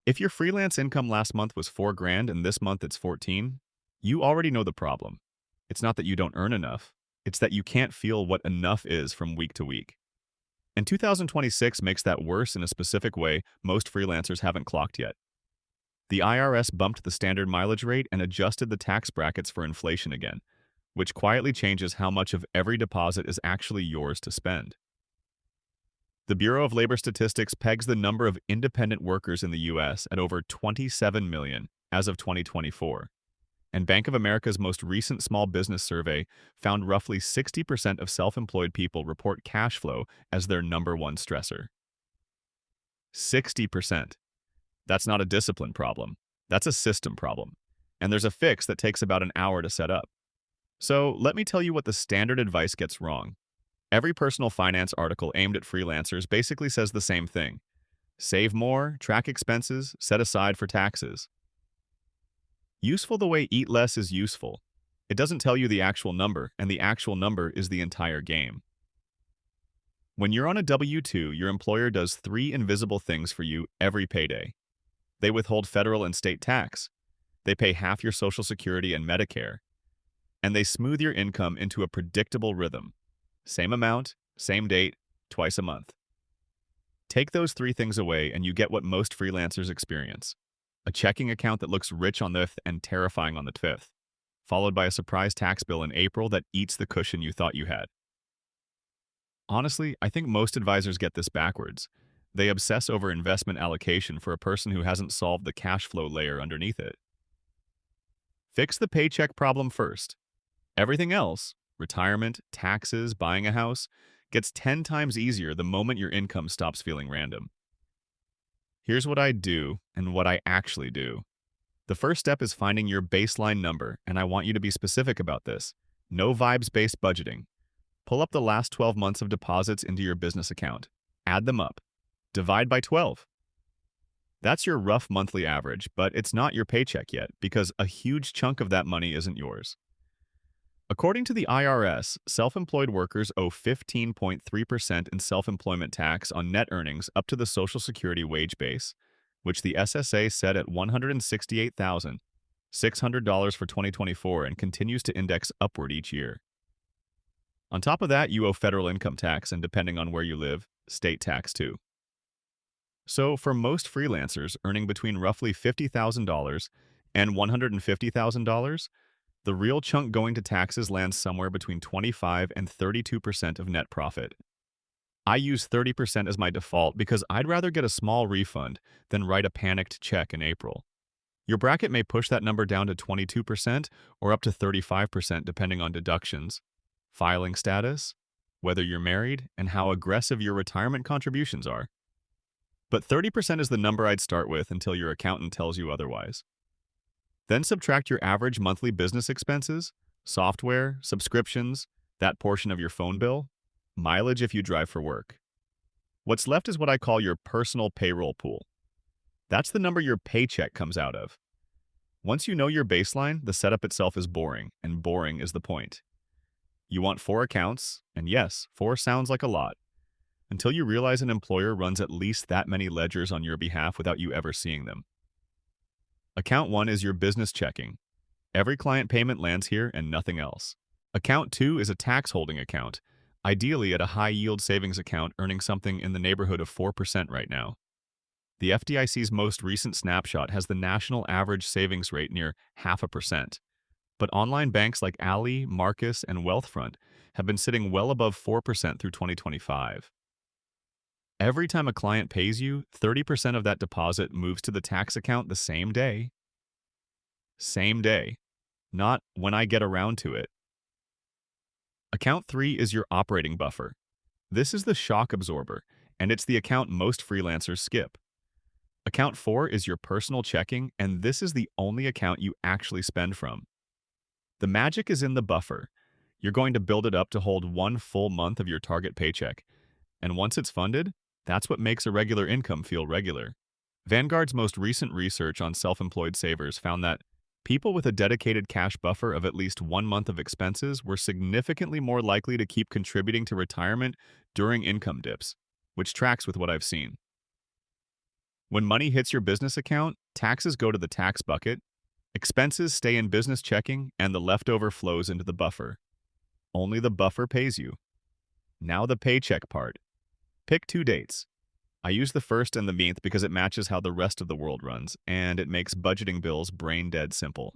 If your freelance income last month was 4 grand and this month it's 14, you already know the problem. It's not that you don't earn enough, it's that you can't feel what enough is from week to week. And 2026 makes that worse in a specific way most freelancers haven't clocked yet. The IRS bumped the standard mileage rate and adjusted the tax brackets for inflation again, which quietly changes how much of every deposit is actually yours to spend. The Bureau of Labor Statistics pegs the number of independent workers in the U.S. at over 27 million as of 2024. And Bank of America's most recent small business survey found roughly 60% of self-employed people report cash flow as their number one stressor. 60%. That's not a discipline problem. That's a system problem. And there's a fix that takes about an hour to set up. So let me tell you what the standard advice gets wrong. Every personal finance article aimed at freelancers basically says the same thing. Save more, track expenses, set aside for taxes. Useful the way eat less is useful. It doesn't tell you the actual number, and the actual number is the entire game. When you're on a W-2, your employer does 3 invisible things for you every payday. They withhold federal and state tax. They pay half your Social Security and Medicare. And they smooth your income into a predictable rhythm. Same amount, same date, twice a month. Take those 3 things away and you get what most freelancers experience. A checking account that looks rich on the 5th and terrifying on the 5th, followed by a surprise tax bill in April that eats the cushion you thought you had. Honestly, I think most advisors get this backwards. They obsess over investment allocation for a person who hasn't solved the cash flow layer underneath it. Fix the paycheck problem first. Everything else, retirement, taxes, buying a house, gets 10 times easier the moment your income stops feeling random. Here's what I do and what I actually do. The first step is finding your baseline number, and I want you to be specific about this. No vibes-based budgeting. Pull up the last 12 months of deposits into your business account. Add them up. Divide by 12. That's your rough monthly average, but it's not your paycheck yet because a huge chunk of that money isn't yours. According to the IRS, self-employed workers owe 15.3% in self-employment tax on net earnings up to the Social Security wage base, which the SSA set at $168,600 for 2024 and continues to index upward each year. On top of that, you owe federal income tax and, depending on where you live, state tax too. So for most freelancers earning between roughly $50,000 and $150,000, the real chunk going to taxes lands somewhere between 25 and 32% of net profit. I use 30% as my default because I'd rather get a small refund than write a panicked check in April. Your bracket may push that number down to 22% or up to 35% depending on deductions, filing status, whether you're married, and how aggressive your retirement contributions are. But 30% is the number I'd start with until your accountant tells you otherwise. Then subtract your average monthly business expenses, software, subscriptions, that portion of your phone bill, mileage if you drive for work. What's left is what I call your personal payroll pool. That's the number your paycheck comes out of. Once you know your baseline, the setup itself is boring, and boring is the point. You want 4 accounts, and yes, 4 sounds like a lot, until you realize an employer runs at least that many ledgers on your behalf without you ever seeing them. Account 1 is your business checking. Every client payment lands here and nothing else. Account 2 is a tax holding account, ideally at a high-yield savings account earning something in the neighborhood of 4% right now. The FDIC's most recent snapshot has the national average savings rate near 0.5%, but online banks like Ally, Marcus, and Wealthfront have been sitting well above 4% through 2025. Every time a client pays you, 30% of that deposit moves to the tax account the same day. Same day. Not when I get around to it. Account 3 is your operating buffer. This is the shock absorber, and it's the account most freelancers skip. Account 4 is your personal checking, and this is the only account you actually spend from. The magic is in the buffer. You're going to build it up to hold 1 full month of your target paycheck, and once it's funded, that's what makes irregular income feel regular. Vanguard's most recent research on self-employed savers found that people with a dedicated cash buffer of at least 1 month of expenses were significantly more likely to keep contributing to retirement during income dips, which tracks with what I've seen. When money hits your business account, taxes go to the tax bucket, expenses stay in business checking, and the leftover flows into the buffer. Only the buffer pays you. Now the paycheck part. Pick 2 dates. I use the 1st and the 9th because it matches how the rest of the world runs, and it makes budgeting bills brain-dead simple.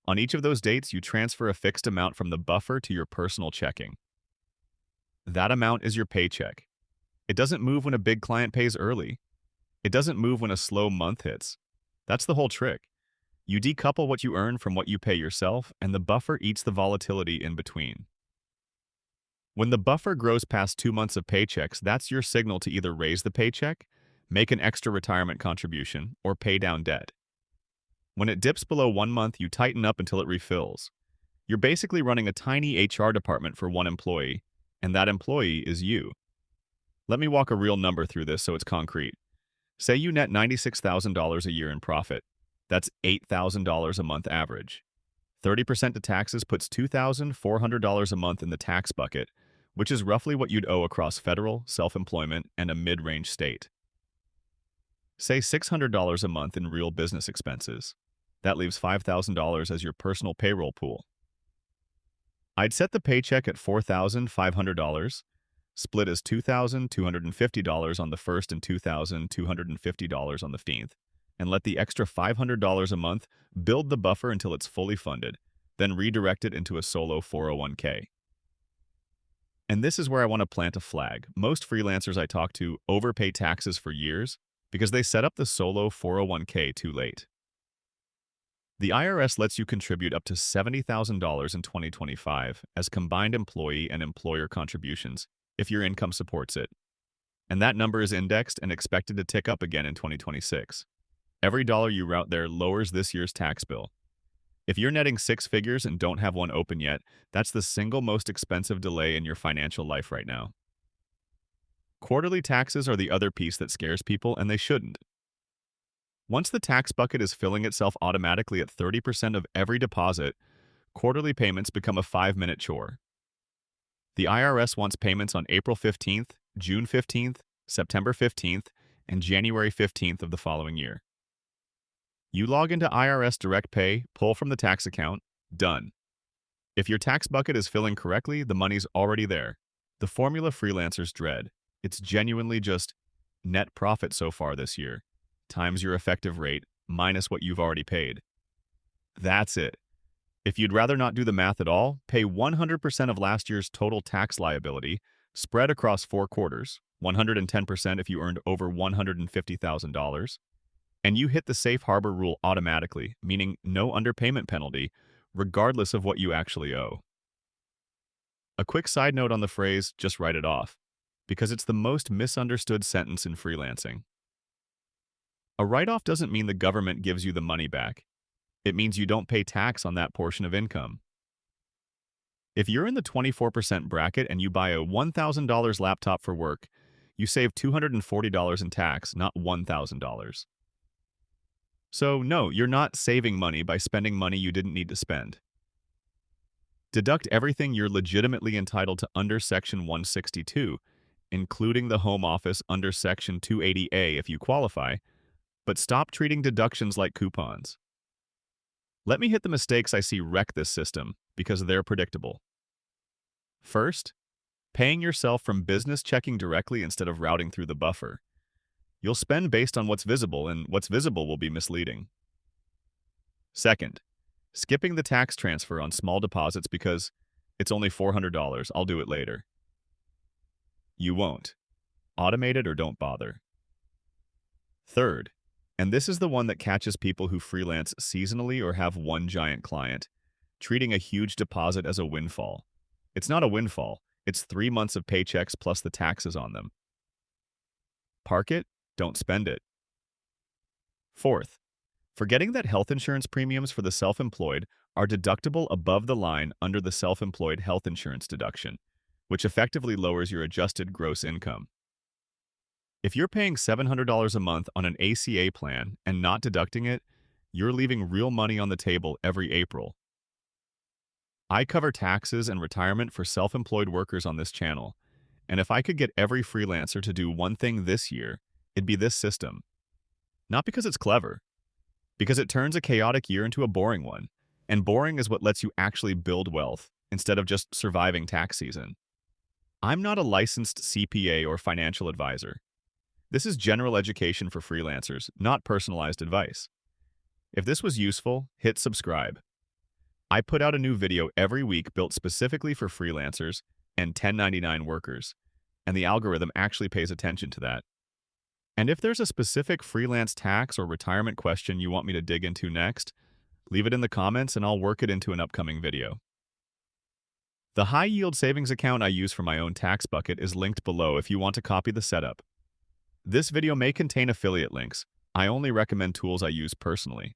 On each of those dates, you transfer a fixed amount from the buffer to your personal checking. That amount is your paycheck. It doesn't move when a big client pays early. It doesn't move when a slow month hits. That's the whole trick. You decouple what you earn from what you pay yourself, and the buffer eats the volatility in between. When the buffer grows past 2 months of paychecks, that's your signal to either raise the paycheck, make an extra retirement contribution, or pay down debt. When it dips below 1 month, you tighten up until it refills. You're basically running a tiny HR department for one employee, and that employee is you. Let me walk a real number through this so it's concrete. Say you net $96,000 a year in profit. That's $8,000 a month average. 30% to taxes puts $2,400 a month in the tax bucket, which is roughly what you'd owe across federal, self-employment, and a mid-range state. Say $600 a month in real business expenses. That leaves $5,000 as your personal payroll pool. I'd set the paycheck at $4,500, split as $2,250 on the 1st and $2,250 on the 9th, and let the extra $500 a month build the buffer until it's fully funded, then redirect it into a solo 401k. And this is where I want to plant a flag. Most freelancers I talk to overpay taxes for years because they set up the solo 401k too late. The IRS lets you contribute up to $70,000 in 2025 as combined employee and employer contributions if your income supports it. And that number is indexed and expected to tick up again in 2026. Every dollar you route there lowers this year's tax bill. If you're netting 6 figures and don't have one open yet, that's the single most expensive delay in your financial life right now. Quarterly taxes are the other piece that scares people, and they shouldn't. Once the tax bucket is filling itself automatically at 30% of every deposit, quarterly payments become a 5-minute chore. The IRS wants payments on April 15th, June 15th, September 15th, and January 15th of the following year. You log into IRS Direct Pay, pull from the tax account, done. If your tax bucket is filling correctly, the money's already there. The formula freelancers dread. It's genuinely just net profit so far this year, times your effective rate, minus what you've already paid. That's it. If you'd rather not do the math at all, pay 100% of last year's total tax liability, spread across 4 quarters, 110% if you earned over $150,000, and you hit the safe harbor rule automatically, meaning no underpayment penalty, regardless of what you actually owe. A quick side note on the phrase, just write it off, because it's the most misunderstood sentence in freelancing. A write-off doesn't mean the government gives you the money back. It means you don't pay tax on that portion of income. If you're in the 24% bracket and you buy a $1,000 laptop for work, you save $240 in tax, not $1,000. So no, you're not saving money by spending money you didn't need to spend. Deduct everything you're legitimately entitled to under Section 162, including the home office under Section 280A if you qualify, but stop treating deductions like coupons. Let me hit the mistakes I see wreck this system, because they're predictable. First, paying yourself from business checking directly instead of routing through the buffer. You'll spend based on what's visible, and what's visible will be misleading. Second, skipping the tax transfer on small deposits because it's only $400, I'll do it later. You won't. Automate it or don't bother. Third, and this is the one that catches people who freelance seasonally or have one giant client, treating a huge deposit as a windfall. It's not a windfall. It's 3 months of paychecks plus the taxes on them. Park it, don't spend it. Fourth, forgetting that health insurance premiums for the self-employed are deductible above the line under the self-employed health insurance deduction, which effectively lowers your adjusted gross income. If you're paying $700 a month on an ACA plan and not deducting it, you're leaving real money on the table every April. I cover taxes and retirement for self-employed workers on this channel, and if I could get every freelancer to do one thing this year, it'd be this system. Not because it's clever, because it turns a chaotic year into a boring one. And boring is what lets you actually build wealth instead of just surviving tax season. I'm not a licensed CPA or financial advisor. This is general education for freelancers, not personalized advice. If this was useful, hit subscribe. I put out a new video every week built specifically for freelancers and 1099 workers, and the algorithm actually pays attention to that. And if there's a specific freelance tax or retirement question you want me to dig into next, leave it in the comments and I'll work it into an upcoming video. The high-yield savings account I use for my own tax bucket is linked below if you want to copy the setup. This video may contain affiliate links. I only recommend tools I use personally.